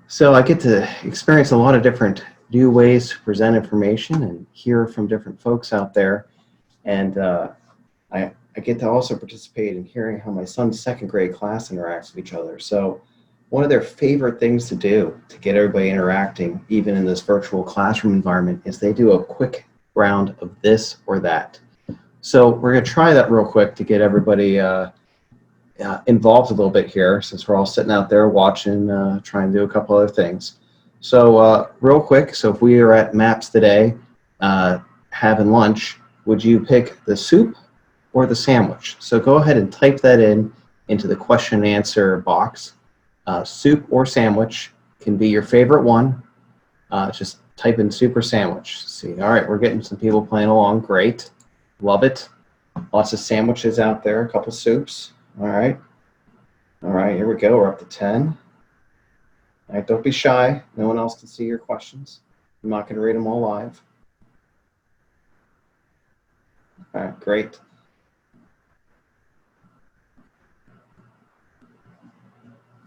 So I get to experience a lot of different new ways to present information and hear from different folks out there. And I get to also participate in hearing how my son's second grade class interacts with each other. So one of their favorite things to do to get everybody interacting, even in this virtual classroom environment, is they do a quick round of this or that. So we're going to try that real quick to get everybody involved a little bit here, since we're all sitting out there watching, trying to do a couple other things. So real quick, so if we are at MAPS today, having lunch, would you pick the soup or the sandwich? So go ahead and type that into the question and answer box. Soup or sandwich can be your favorite one. Just type in soup or sandwich. See, all right, we're getting some people playing along. Great, love it. Lots of sandwiches out there, a couple soups. All right, here we go. We're up to 10. All right, don't be shy. No one else can see your questions. I'm not going to read them all live. All right, great.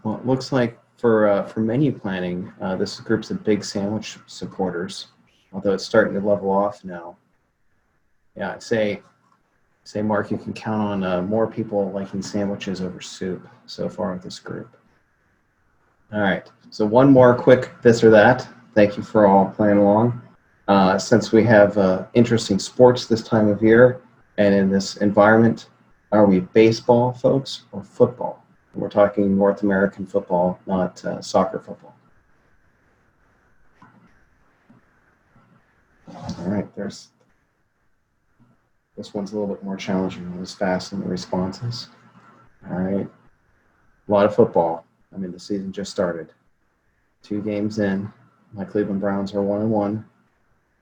Well, it looks like for menu planning, this group's of big sandwich supporters, although it's starting to level off now. Yeah, I'd say, Mark, you can count on more people liking sandwiches over soup so far with this group. All right, so one more quick this or that. Thank you for all playing along. Since we have interesting sports this time of year and in this environment, are we baseball folks or football? We're talking North American football, not soccer football. All right, this one's a little bit more challenging. It was fast in the responses. All right, a lot of football. I mean, the season just started. 2 games in. My Cleveland Browns are 1-1.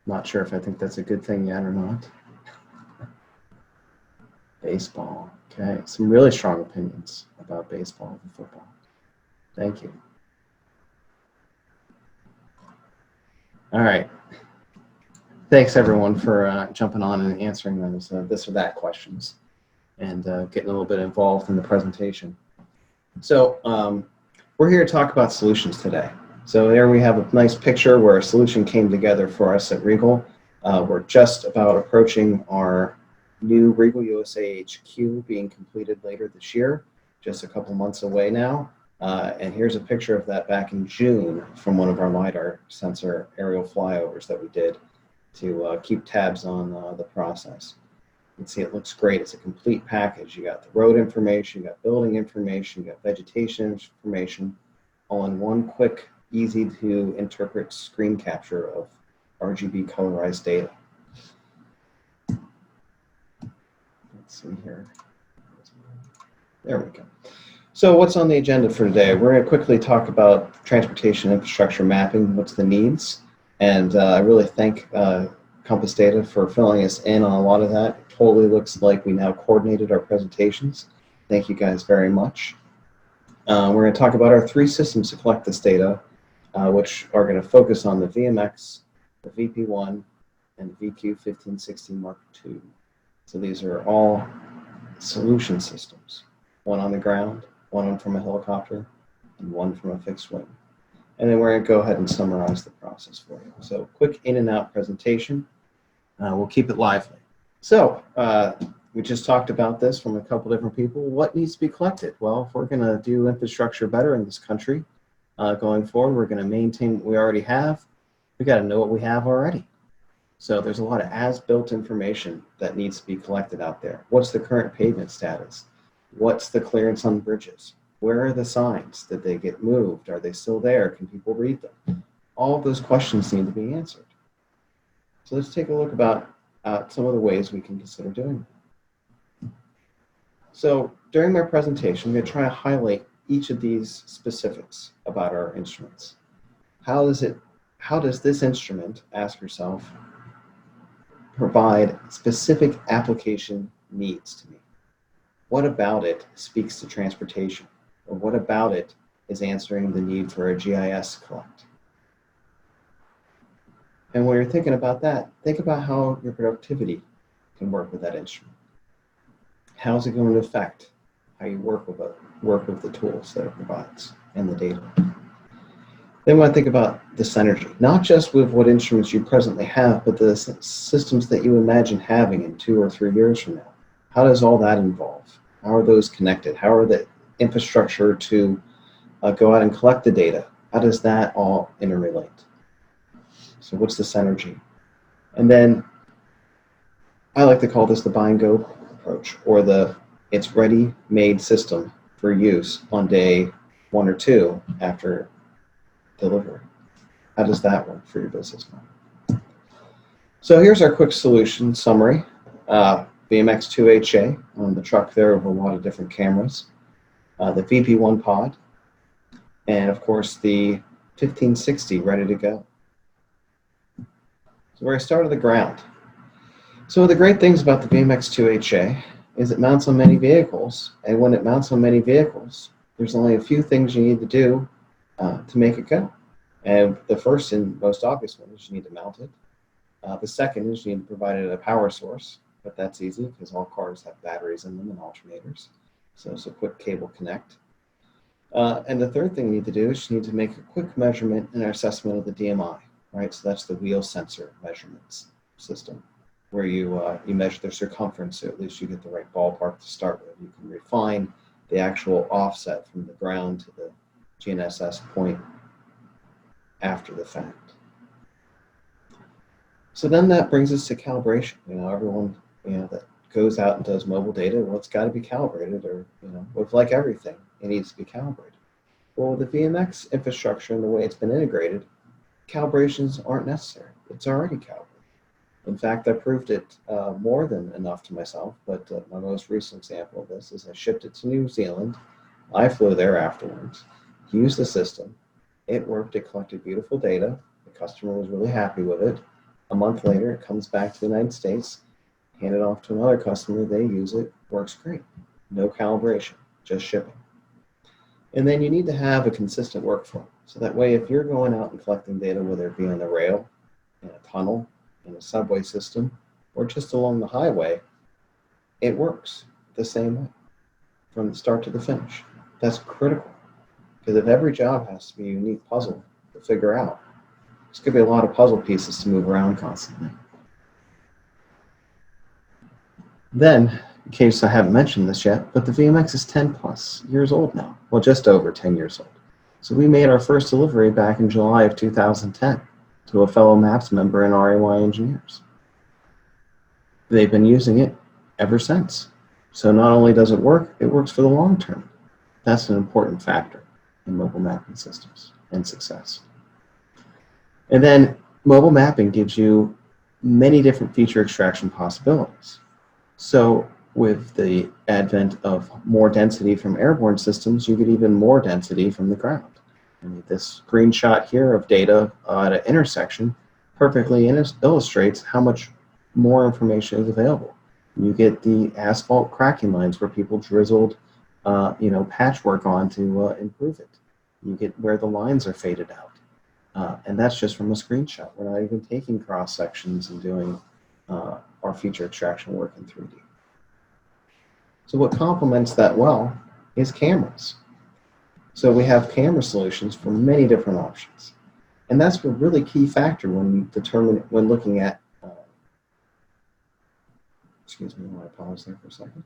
Not sure if I think that's a good thing yet or not. Baseball. Okay, some really strong opinions about baseball and football. Thank you. All right. Thanks, everyone, for jumping on and answering those this or that questions and getting a little bit involved in the presentation. So we're here to talk about solutions today. So there we have a nice picture where a solution came together for us at Regal. We're just about approaching our new Regal USA HQ being completed later this year, just a couple months away now. And here's a picture of that back in June from one of our LiDAR sensor aerial flyovers that we did to keep tabs on the process. You can see it looks great. It's a complete package. You got the road information, you got building information, you got vegetation information, all in one quick, easy to interpret screen capture of RGB colorized data. Let's see here. There we go. So what's on the agenda for today? We're going to quickly talk about transportation infrastructure mapping, what's the needs, and I really thank Compass Data for filling us in on a lot of that. It totally looks like we now coordinated our presentations. Thank you guys very much. We're going to talk about our 3 systems to collect this data, which are going to focus on the VMX, the VP1, and the VQ1516 Mark II. So these are all solution systems, one on the ground, one from a helicopter, and one from a fixed wing. And then we're going to go ahead and summarize the process for you. So quick in and out presentation. We'll keep it lively. So we just talked about this from a couple different people. What needs to be collected? Well, if we're going to do infrastructure better in this country going forward, we're going to maintain what we already have. We got to know what we have already. So there's a lot of as-built information that needs to be collected out there. What's the current pavement status? What's the clearance on bridges? Where are the signs? Did they get moved? Are they still there? Can people read them? All of those questions need to be answered. So let's take a look about some of the ways we can consider doing that. So during my presentation, I'm going to try to highlight each of these specifics about our instruments. How does this instrument, ask yourself, provide specific application needs to me? What about it speaks to transportation? Or what about it is answering the need for a GIS collect? And when you're thinking about that, think about how your productivity can work with that instrument. How's it going to affect how you work with the tools that it provides and the data? Then we want to think about the synergy, not just with what instruments you presently have, but the systems that you imagine having in 2 or 3 years from now. How does all that involve? How are those connected? How are the infrastructure to go out and collect the data? How does that all interrelate? So what's the synergy? And then I like to call this the buy and go approach, or it's ready-made system for use on day 1 or 2 after delivery. How does that work for your business model? So here's our quick solution summary. BMX2HA on the truck there with a lot of different cameras. The VP1 pod, and of course the 1560 ready to go. So where I start at the ground. So one of the great things about the BMX2HA is it mounts on many vehicles, and when it mounts on many vehicles, there's only a few things you need to do to make it go. And the first and most obvious one is you need to mount it. The second is you need to provide it a power source, but that's easy because all cars have batteries in them and alternators. So it's a quick cable connect. And the third thing you need to do is you need to make a quick measurement and assessment of the DMI, right? So that's the wheel sensor measurements system, where you measure the circumference, so at least you get the right ballpark to start with. You can refine the actual offset from the ground to the GNSS point after the fact. So then that brings us to calibration. Everyone that goes out and does mobile data, well, it's got to be calibrated, or with like everything, it needs to be calibrated. Well, with the VMX infrastructure and the way it's been integrated, calibrations aren't necessary. It's already calibrated. In fact, I proved it more than enough to myself, but my most recent example of this is I shipped it to New Zealand. I flew there afterwards, used the system. It worked. It collected beautiful data. The customer was really happy with it. A month later, it comes back to the United States, hand it off to another customer. They use it. Works great. No calibration, just shipping. And then you need to have a consistent workflow. So that way, if you're going out and collecting data, whether it be on the rail, in a tunnel, in a subway system, or just along the highway, it works the same way from the start to the finish. That's critical, because if every job has to be a unique puzzle to figure out, there's going to be a lot of puzzle pieces to move around constantly. Then, in case I haven't mentioned this yet, but the VMX is 10 plus years old now. Well, just over 10 years old. So we made our first delivery back in July of 2010 to a fellow MAPS member in RAY engineers. They've been using it ever since. So not only does it work for the long term. That's an important factor in mobile mapping systems and success. And then mobile mapping gives you many different feature extraction possibilities. So with the advent of more density from airborne systems, you get even more density from the ground. And this screenshot here of data at an intersection perfectly illustrates how much more information is available. You get the asphalt cracking lines where people drizzled patchwork on to improve it. You get where the lines are faded out. And that's just from a screenshot. We're not even taking cross sections and doing our feature extraction work in 3D. So what complements that well is cameras. So we have camera solutions for many different options. And that's a really key factor when looking at, excuse me, I want to pause there for a second.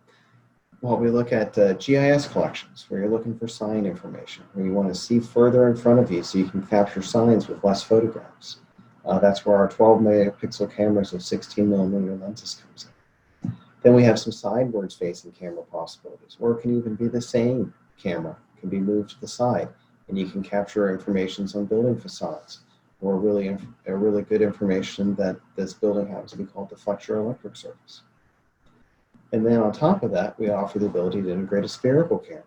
Well, we look at GIS collections, where you're looking for sign information, where you want to see further in front of you so you can capture signs with less photographs. That's where our 12 megapixel cameras with 16 millimeter lenses comes in. Then we have some sidewards facing camera possibilities, or it can even be the same camera, can be moved to the side, and you can capture information on building facades, or really good information that this building happens to be called the flexure electric surface. And then on top of that, we offer the ability to integrate a spherical camera.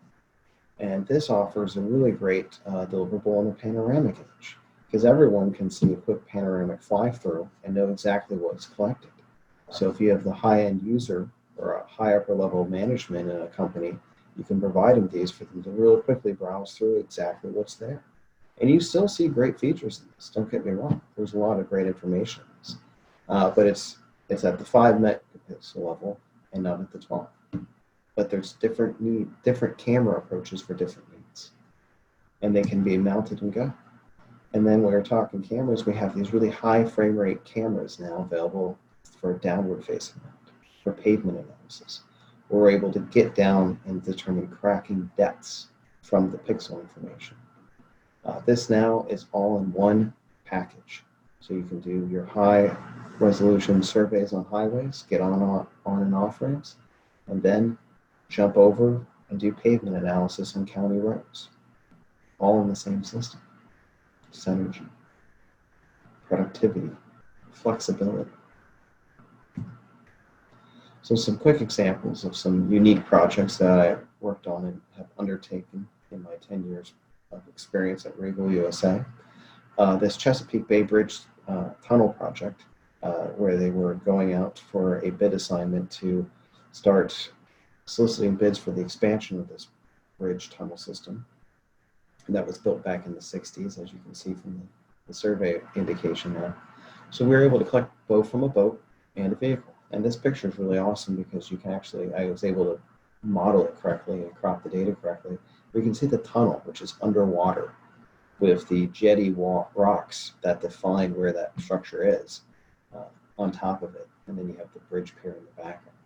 And this offers a really great deliverable in a panoramic image, because everyone can see a quick panoramic fly-through and know exactly what's collected. So if you have the high-end user or a high upper level management in a company, you can provide them these for them to really quickly browse through exactly what's there. And you still see great features in this, don't get me wrong. There's a lot of great information in this. But it's at the 5 megapixel level and not at the 12. But there's different camera approaches for different needs. And they can be mounted and go. And then when we're talking cameras, we have these really high frame rate cameras now available for downward facing mount, for pavement analysis. We're able to get down and determine cracking depths from the pixel information. This now is all in one package. So you can do your high resolution surveys on highways, get on and off ramps, and then jump over and do pavement analysis on county roads, all in the same system. Synergy, productivity, flexibility. So some quick examples of some unique projects that I worked on and have undertaken in my 10 years of experience at Regal USA. This Chesapeake Bay Bridge tunnel project, where they were going out for a bid assignment to start soliciting bids for the expansion of this bridge tunnel system. And that was built back in the 60s, as you can see from the survey indication there. So we were able to collect both from a boat and a vehicle. And this picture is really awesome because you can actually, I was able to model it correctly and crop the data correctly. We can see the tunnel, which is underwater, with the jetty rocks that define where that structure is on top of it. And then you have the bridge pier in the background.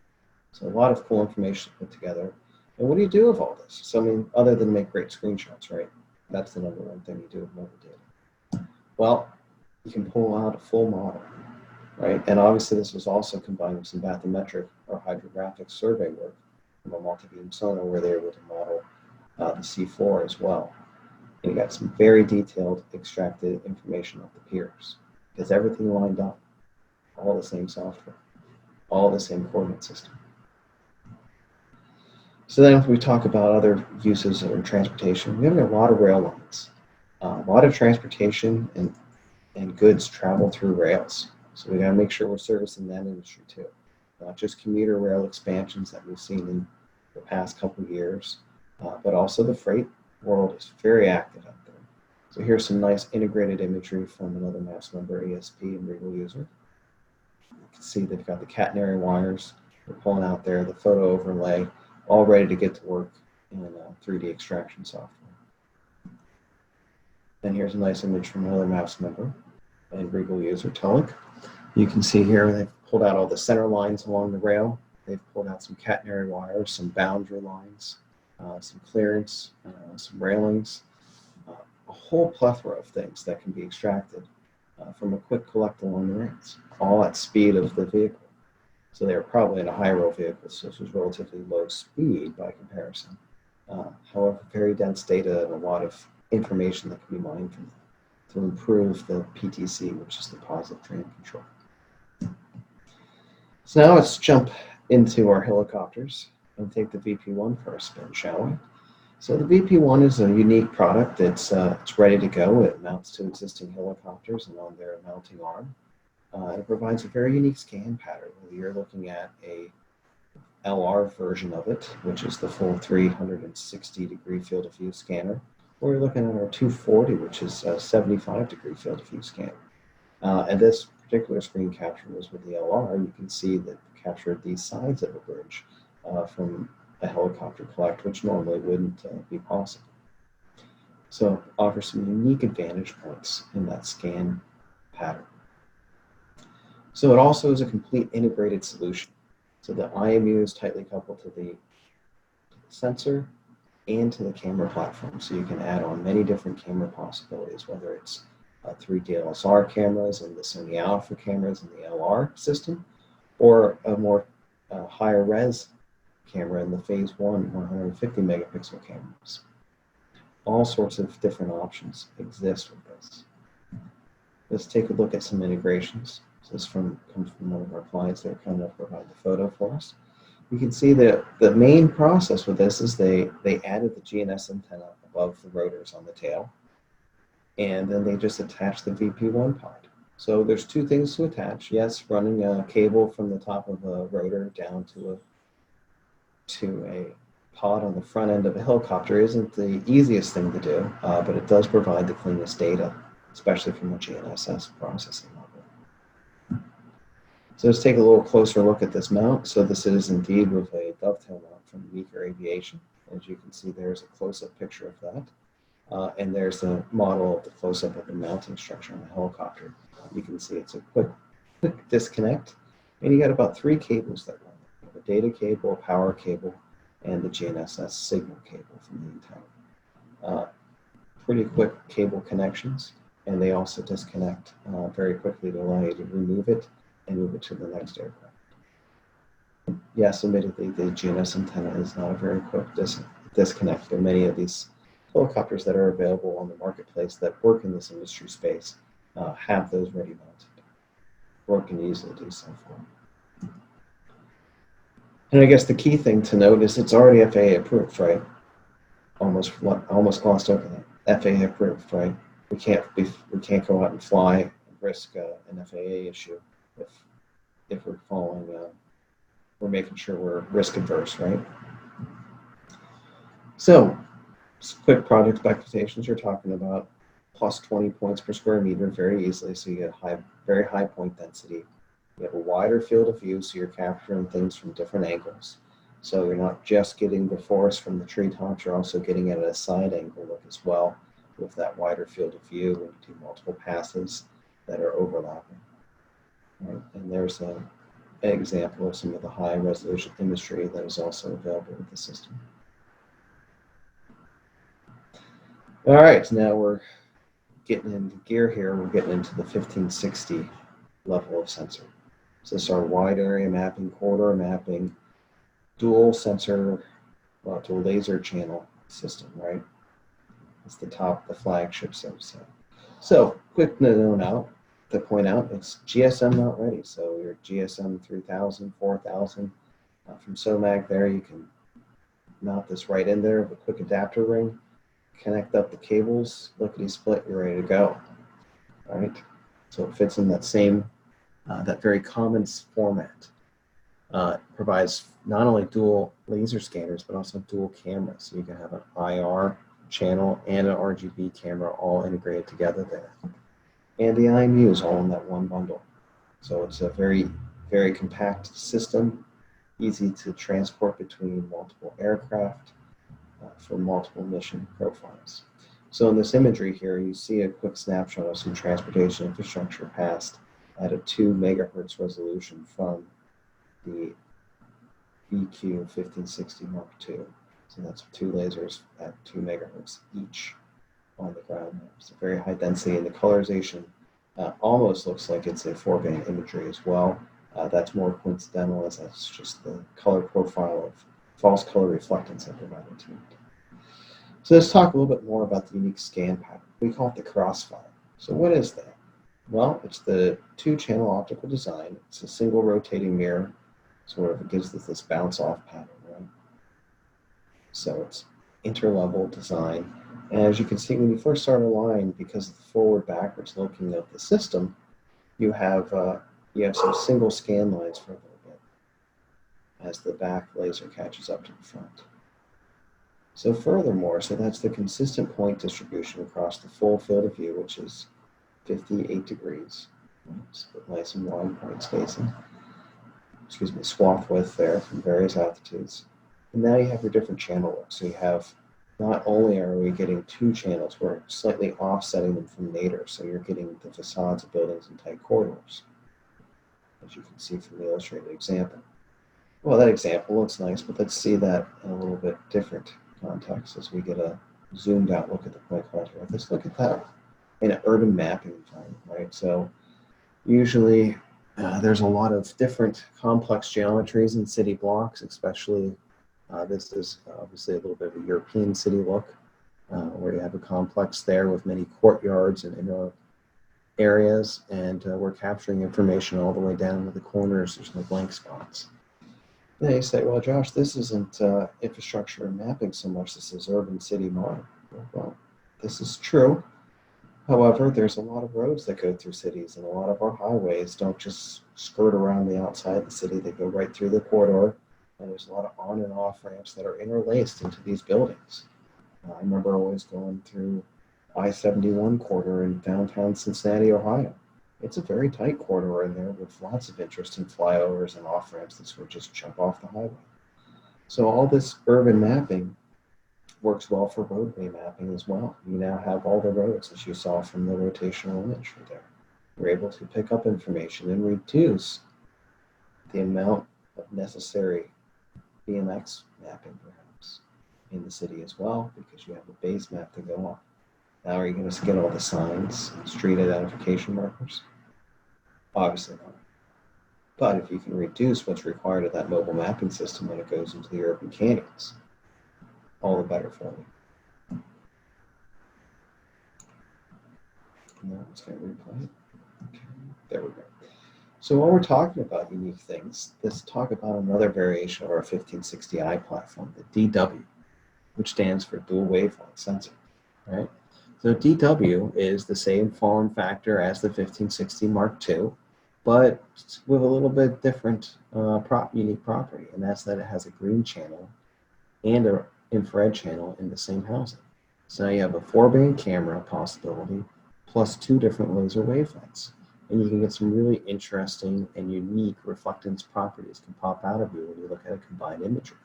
So a lot of cool information put together. And what do you do with all this? So, I mean, other than make great screenshots, right? That's the number one thing you do with mobile data. Well, you can pull out a full model, right? And obviously this was also combined with some bathymetric or hydrographic survey work from a multi-beam sonar where they were able to model the seafloor as well. And you got some very detailed extracted information of the piers because everything lined up, all the same software, all the same coordinate system. So then if we talk about other uses in transportation, we have a lot of rail lines. A lot of transportation and goods travel through rails. So we gotta make sure we're servicing that industry too. Not just commuter rail expansions that we've seen in the past couple of years, but also the freight world is very active out there. So here's some nice integrated imagery from another MAPS member, ESP and Regal user. You can see they've got the catenary wires they're pulling out there, the photo overlay, all ready to get to work in 3D extraction software. And here's a nice image from another MAPS member and Regal user, Tulloch. You can see here they've pulled out all the center lines along the rail. They've pulled out some catenary wires, some boundary lines, some clearance, some railings, a whole plethora of things that can be extracted from a quick collect along the rails, all at speed of the vehicle. So they were probably in a high-roll vehicle, so this was relatively low speed by comparison. However, very dense data and a lot of information that can be mined from that to improve the PTC, which is the positive train control. So now let's jump into our helicopters and take the VP1 for a spin, shall we? So the VP1 is a unique product. It's ready to go. It mounts to existing helicopters and on their mounting arm. It provides a very unique scan pattern. Whether you're looking at a LR version of it, which is the full 360-degree field of view scanner, or you're looking at our 240, which is a 75-degree field of view scanner. And this particular screen capture was with the LR. You can see that it captured the sides of a bridge from a helicopter collect, which normally wouldn't be possible. So it offers some unique advantage points in that scan pattern. So it also is a complete integrated solution. So the IMU is tightly coupled to the sensor and to the camera platform. So you can add on many different camera possibilities, whether it's 3 DLSR cameras and the Sony Alpha cameras in the LR system, or a more higher res camera in the phase 1 150 megapixel cameras. All sorts of different options exist with this. Let's take a look at some integrations. So this comes from one of our clients that are coming up to provide the photo for us. You can see that the main process with this is they added the GNS antenna above the rotors on the tail, and then they just attached the VP1 pod. So there's 2 things to attach. Yes, running a cable from the top of a rotor down to a pod on the front end of a helicopter isn't the easiest thing to do, but it does provide the cleanest data, especially from a GNSS processing level. So let's take a little closer look at this mount. So this is indeed with a dovetail mount from Meeker Aviation. As you can see, there's a close-up picture of that. And there's a model of the close-up of the mounting structure on the helicopter. You can see it's a quick disconnect, and you got about 3 cables that run. A data cable, a power cable, and the GNSS signal cable from the antenna. Pretty quick cable connections, and they also disconnect very quickly to allow you to remove it and move it to the next aircraft. Yes, admittedly, the GNSS antenna is not a very quick disconnect, but many of these helicopters that are available on the marketplace that work in this industry space have those ready mounted, or can easily do so for them. And I guess the key thing to note is it's already FAA approved, right? Almost glossed over that. FAA approved, right? We can't go out and fly and risk an FAA issue if we're following. We're making sure we're risk adverse, right? So, quick project specifications. You're talking about plus 20 points per square meter very easily, so you get very high point density. You have a wider field of view, so you're capturing things from different angles. So you're not just getting the forest from the treetops, you're also getting it at a side angle look as well, with that wider field of view when you do multiple passes that are overlapping. Right? And there's an example of some of the high resolution imagery that is also available with the system. All right, so now we're getting into gear here. We're getting into the 1560 level of sensor. So this is our wide area mapping, corridor mapping, dual laser channel system, right? It's the flagship, so to say. So quick note to point out, it's GSM not ready. So your GSM 3000, 4000 from SOMAG there, you can mount this right in there with a quick adapter ring, connect up the cables, lickety split, you're ready to go. All right, so it fits in that same, that very common format. Provides not only dual laser scanners, but also dual cameras. So you can have an IR channel and an RGB camera all integrated together there. And the IMU is all in that one bundle. So it's a very, very compact system, easy to transport between multiple aircraft for multiple mission profiles. So in this imagery here, you see a quick snapshot of some transportation infrastructure passed at a 2 megahertz resolution from the BQ 1560 Mark II. So that's 2 lasers at 2 megahertz each on the ground. It's a very high density, and the colorization almost looks like it's a 4-band imagery as well. That's more coincidental, as that's just the color profile of false color reflectance I provided to it. So let's talk a little bit more about the unique scan pattern. We call it the crossfire. So what is that? Well, it's the 2-channel optical design. It's a single rotating mirror, sort of. It gives this bounce off pattern, right? So it's interlevel design. And as you can see, when you first start a line, because of the forward-backwards looking of the system, you have some single scan lines for a little bit as the back laser catches up to the front. So furthermore, so that's the consistent point distribution across the full field of view, which is 58 degrees. Nice and wide point spacing. Swath width there from various altitudes. And now you have your different channel looks. So you have, not only are we getting 2 channels, we're slightly offsetting them from nadir. So you're getting the facades of buildings in tight corridors, as you can see from the illustrated example. Well, that example looks nice, but let's see that in a little bit different context as we get a zoomed out look at the point cloud here. Let's look at that in an urban mapping environment, right? So usually there's a lot of different complex geometries in city blocks, especially this is obviously a little bit of a European city look, where you have a complex there with many courtyards and inner areas, and we're capturing information all the way down to the corners. There's no blank spots. Then you say, well, Josh, this isn't infrastructure and mapping so much, this is urban city modeling. Well, this is true. However, there's a lot of roads that go through cities, and a lot of our highways don't just skirt around the outside of the city, they go right through the corridor, and there's a lot of on and off ramps that are interlaced into these buildings. I remember always going through I-71 corridor in downtown Cincinnati, Ohio. It's a very tight corridor in there with lots of interesting flyovers and off-ramps that sort of just jump off the highway. So all this urban mapping works well for roadway mapping as well. You now have all the roads as you saw from the rotational image right there. You're able to pick up information and reduce the amount of necessary BMX mapping perhaps in the city as well, because you have a base map to go on. Now are you going to get all the signs and street identification markers? Obviously not. But if you can reduce what's required of that mobile mapping system when it goes into the urban canyons, all the better for you. Now it's going to replay. Okay, there we go. So while we're talking about unique things, let's talk about another variation of our 1560i platform, the DW, which stands for dual wavelength sensor, right? So DW is the same form factor as the 1560 Mark II, but with a little bit different unique property, and that's that it has a green channel and an infrared channel in the same housing. So now you have a 4-band camera possibility plus 2 different laser wavelengths. And you can get some really interesting and unique reflectance properties can pop out of you when you look at a combined imagery.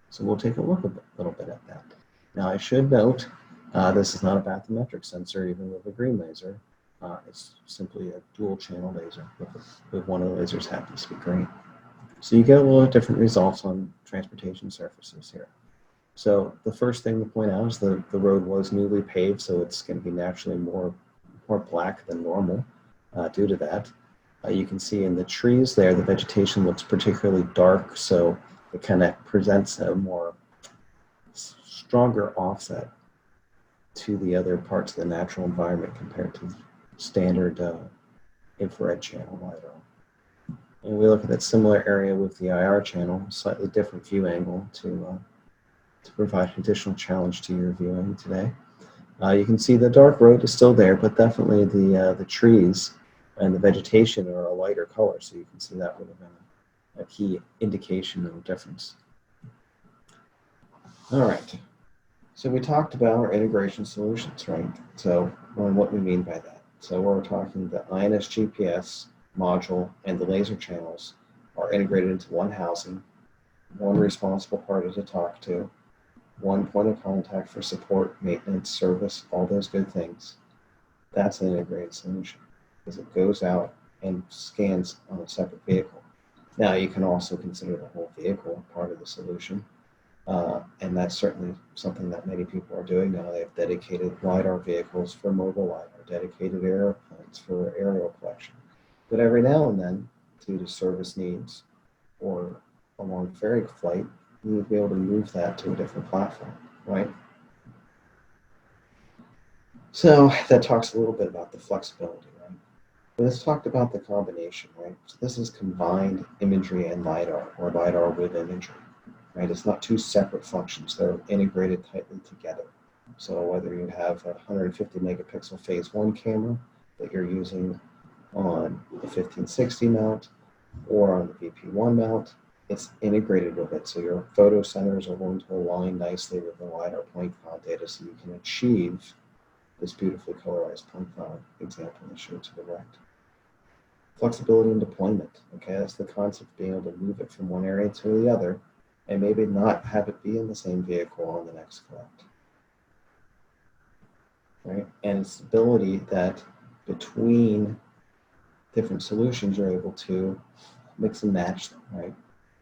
So we'll take a look a little bit at that. Now I should note, this is not a bathymetric sensor even with a green laser. It's simply a dual channel laser with one of the lasers happens to be green. So you get a little different results on transportation surfaces here. So the first thing to point out is the road was newly paved, so it's going to be naturally more black than normal. Due to that, you can see in the trees there, the vegetation looks particularly dark, so it kind of presents a more stronger offset to the other parts of the natural environment compared to standard infrared channel LiDAR. And we look at that similar area with the IR channel, slightly different view angle to provide an additional challenge to your viewing today. You can see the dark road is still there, but definitely the trees and the vegetation are a lighter color, so you can see that would have been a key indication of a difference. All right, so we talked about our integration solutions, right? So what we mean by that. So we're talking the INS GPS module and the laser channels are integrated into one housing, one responsible party to talk to, one point of contact for support, maintenance, service, all those good things. That's an integrated solution because it goes out and scans on a separate vehicle. Now you can also consider the whole vehicle part of the solution, and that's certainly something that many people are doing now. They have dedicated LiDAR vehicles for mobile LiDAR, dedicated airplanes for aerial collection. But every now and then, due to service needs or a long ferry flight, you would be able to move that to a different platform, right? So that talks a little bit about the flexibility, right? But let's talk about the combination, right? So this is combined imagery and LiDAR, or LiDAR with imagery, right? It's not 2 separate functions. They're integrated tightly together. So whether you have a 150 megapixel phase 1 camera that you're using on the 1560 mount or on the VP1 mount, it's integrated with it. So your photo centers are going to align nicely with the LiDAR point cloud data so you can achieve this beautifully colorized point cloud example I showed to the right. Flexibility in deployment, okay? That's the concept of being able to move it from one area to the other and maybe not have it be in the same vehicle on the next collect, right? And it's the ability that between different solutions, you're able to mix and match them, right?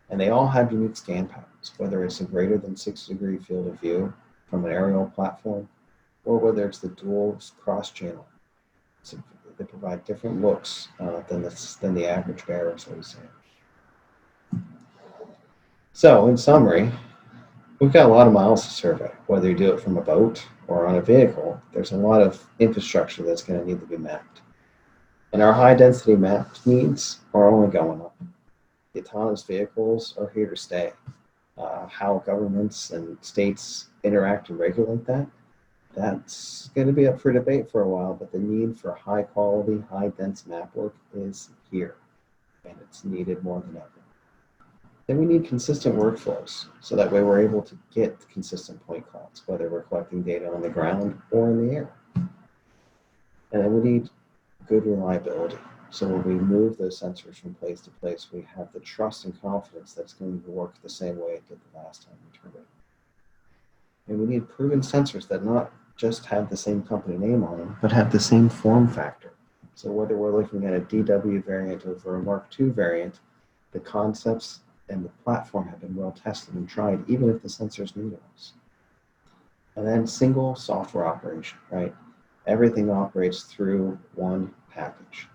And they all have unique scan patterns, whether it's a greater than 60-degree field of view from an aerial platform, or whether it's the dual cross-channel. So they provide different looks than the average bearer, so to say. So in summary, we've got a lot of miles to survey. Whether you do it from a boat or on a vehicle, there's a lot of infrastructure that's going to need to be mapped. And our high-density map needs are only going up. The autonomous vehicles are here to stay. How governments and states interact and regulate that, that's going to be up for debate for a while, but the need for high quality, high dense map work is here, and it's needed more than ever. Then we need consistent workflows, so that way we're able to get consistent point clouds, whether we're collecting data on the ground or in the air. And then we need good reliability. So when we move those sensors from place to place, we have the trust and confidence that it's going to work the same way it did the last time we turned it. And we need proven sensors that not just have the same company name on them, but have the same form factor. So whether we're looking at a DW variant over a Mark II variant, the concepts and the platform have been well tested and tried, even if the sensor's new to us. And then single software operation, right? Everything operates through one package.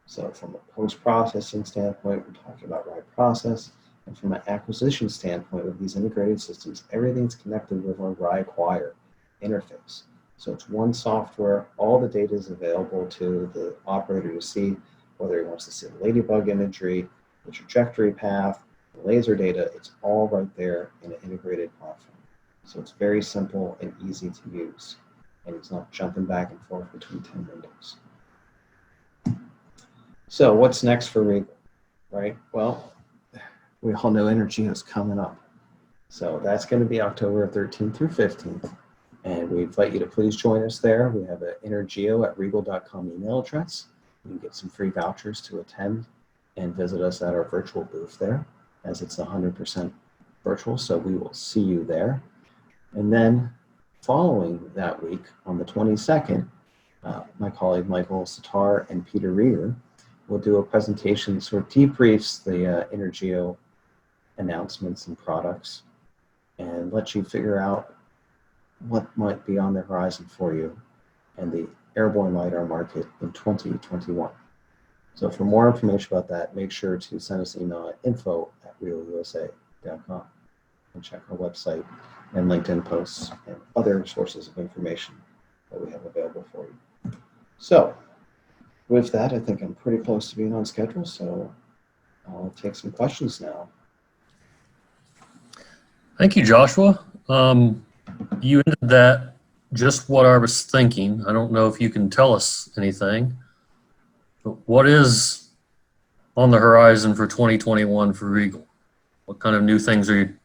So from a post-processing standpoint, we're talking about right process. And from an acquisition standpoint with these integrated systems, everything's connected with our RIEQ interface. So it's one software, all the data is available to the operator to see, whether he wants to see the ladybug imagery, the trajectory path, the laser data, it's all right there in an integrated platform. So it's very simple and easy to use. And it's not jumping back and forth between 10 windows. So what's next for Regal, right? Well, we all know Energy is coming up. So that's going to be October 13th through 15th. And we invite you to please join us there. We have an energeo@regal.com email address. You can get some free vouchers to attend and visit us at our virtual booth there, as it's 100% virtual. So we will see you there. And then following that week, on the 22nd, my colleague Michael Sitar and Peter Riegl will do a presentation that sort of debriefs the Energeo announcements and products and let you figure out what might be on the horizon for you and the airborne LiDAR market in 2021. So for more information about that, make sure to send us an email at info@regalusa.com and check our website and LinkedIn posts and other sources of information that we have available for you. So with that, I think I'm pretty close to being on schedule, so I'll take some questions now. Thank you, Joshua. You ended that just what I was thinking. I don't know if you can tell us anything, but what is on the horizon for 2021 for Regal? What kind of new things are you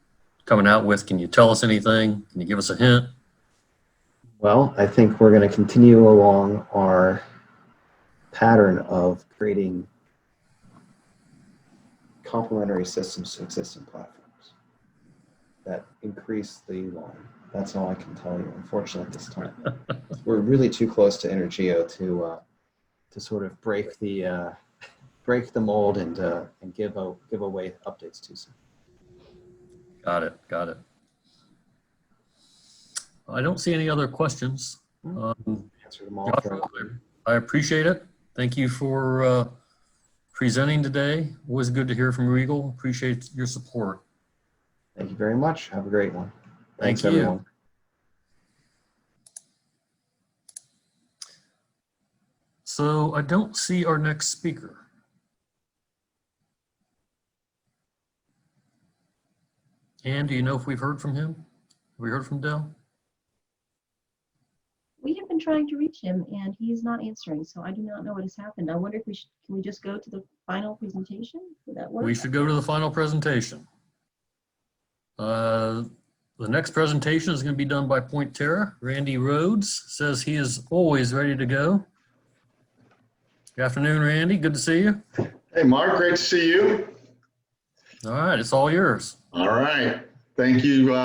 coming out with? Can you tell us anything? Can you give us a hint? Well, I think we're going to continue along our pattern of creating complementary systems to existing platforms that increase the line. That's all I can tell you, unfortunately, at this time. We're really too close to Energeo to sort of break the mold and give away updates too soon. Got it. Got it. I don't see any other questions. Answer them all. Joshua, I appreciate it. Thank you for presenting today. Always good to hear from Regal. Appreciate your support. Thank you very much. Have a great one. Thanks, Thank you. everyone. So I don't see our next speaker. Ann, do you know if we've heard from him? Have we heard from Dell? We have been trying to reach him and he's not answering, so I do not know what has happened. I wonder if can we just go to the final presentation? Would that work? We should go to the final presentation. The next presentation is going to be done by Point Terra. Randy Rhodes says he is always ready to go. Good afternoon, Randy. Good to see you. Hey, Mark, great to see you. All right, it's all yours. All right. Thank you.